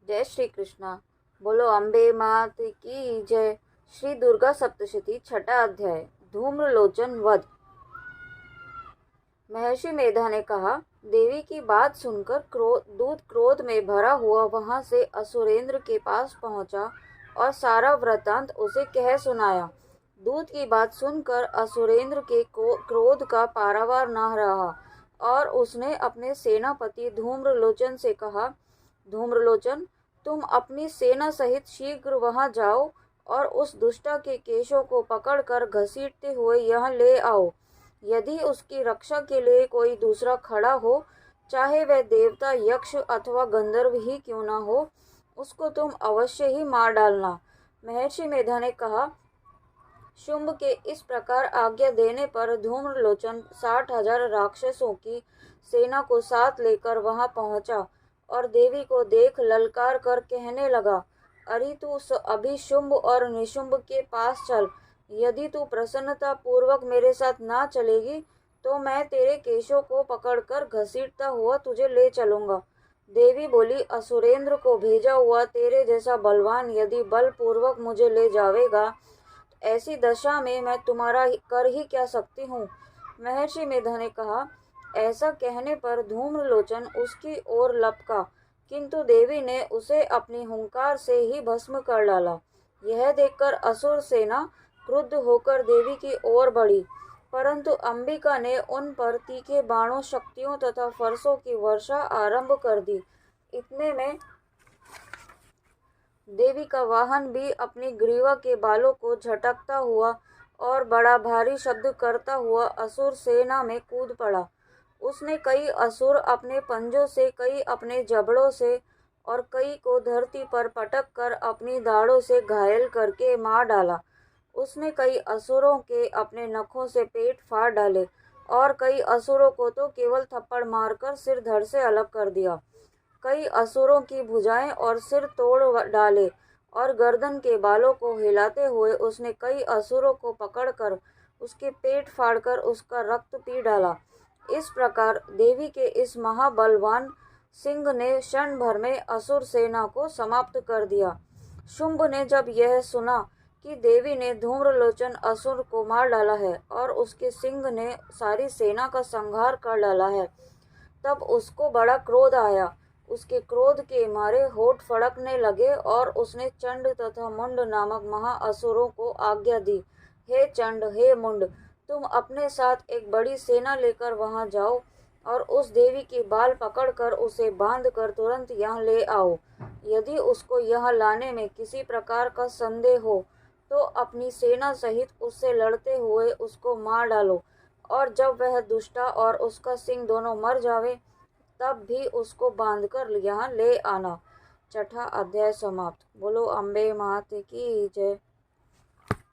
जय श्री कृष्णा। बोलो अम्बे मात की जय। श्री दुर्गा सप्तशती छठा अध्याय धूम्रलोचन वध। महर्षि मेधा ने कहा, देवी की बात सुनकर दूत क्रोध में भरा हुआ वहां से असुरेंद्र के पास पहुंचा और सारा वृतांत उसे कह सुनाया। दूत की बात सुनकर असुरेंद्र के क्रोध का पारावार न रहा और उसने अपने सेनापति धूम्रलोचन से कहा, धूम्रलोचन, तुम अपनी सेना सहित शीघ्र वहां जाओ और उस दुष्टा के केशों को पकड़कर घसीटते हुए यहाँ ले आओ। यदि उसकी रक्षा के लिए कोई दूसरा खड़ा हो, चाहे वह देवता, यक्ष अथवा गंधर्व ही क्यों न हो, उसको तुम अवश्य ही मार डालना। महर्षि मेधा ने कहा। शुंभ के इस प्रकार आज्ञा देने पर धूम्रलोचन 60,000 राक्षसों की सेना को साथ लेकर वहां पहुंचा और देवी को देख ललकार कर कहने लगा, अरे तू अभी शुंभ और निशुंभ के पास चल। यदि तू प्रसन्नता पूर्वक मेरे साथ ना चलेगी तो मैं तेरे केशों को पकड़कर घसीटता हुआ तुझे ले चलूंगा। देवी बोली, असुरेंद्र को भेजा हुआ तेरे जैसा बलवान यदि बलपूर्वक मुझे ले जावेगा, ऐसी दशा में मैं तुम्हारा कर ही क्या सकती हूँ। महर्षि मेधा ने कहा। ऐसा कहने पर धूम्रलोचन उसकी ओर लपका, किंतु देवी ने उसे अपनी हुंकार से ही भस्म कर डाला। यह देखकर असुर सेना क्रुद्ध होकर देवी की ओर बढ़ी, परंतु अंबिका ने उन पर तीखे बाणों, शक्तियों तथा फरसों की वर्षा आरंभ कर दी। इतने में देवी का वाहन भी अपनी ग्रीवा के बालों को झटकता हुआ और बड़ा भारी शब्द करता हुआ असुर सेना में कूद पड़ा। उसने कई असुर अपने पंजों से, कई अपने जबड़ों से और कई को धरती पर पटक कर अपनी दाढ़ों से घायल करके मार डाला। उसने कई असुरों के अपने नखों से पेट फाड़ डाले और कई असुरों को तो केवल थप्पड़ मारकर सिर धड़ से अलग कर दिया। कई असुरों की भुजाएं और सिर तोड़ डाले और गर्दन के बालों को हिलाते हुए उसने कई असुरों को पकड़कर उसके पेट फाड़कर उसका रक्त पी डाला। इस प्रकार देवी के इस महाबलवान सिंह ने क्षण भर में असुर सेना को समाप्त कर दिया। शुंभ ने जब यह सुना कि देवी ने धूम्रलोचन असुर को मार डाला है और उसके सिंह ने सारी सेना का संहार कर डाला है, तब उसको बड़ा क्रोध आया। उसके क्रोध के मारे होठ फड़कने लगे और उसने चंड तथा मुंड नामक महाअसुरों को आज्ञा दी, हे चंड, हे मुंड, तुम अपने साथ एक बड़ी सेना लेकर वहां जाओ और उस देवी की बाल पकड़कर उसे बांधकर तुरंत यहाँ ले आओ। यदि उसको यहाँ लाने में किसी प्रकार का संदेह हो तो अपनी सेना सहित उससे लड़ते हुए उसको मार डालो और जब वह दुष्टा और उसका सिंह दोनों मर जावे तब भी उसको बांधकर यहाँ ले आना। छठा अध्याय समाप्त। बोलो अम्बे मात की जय।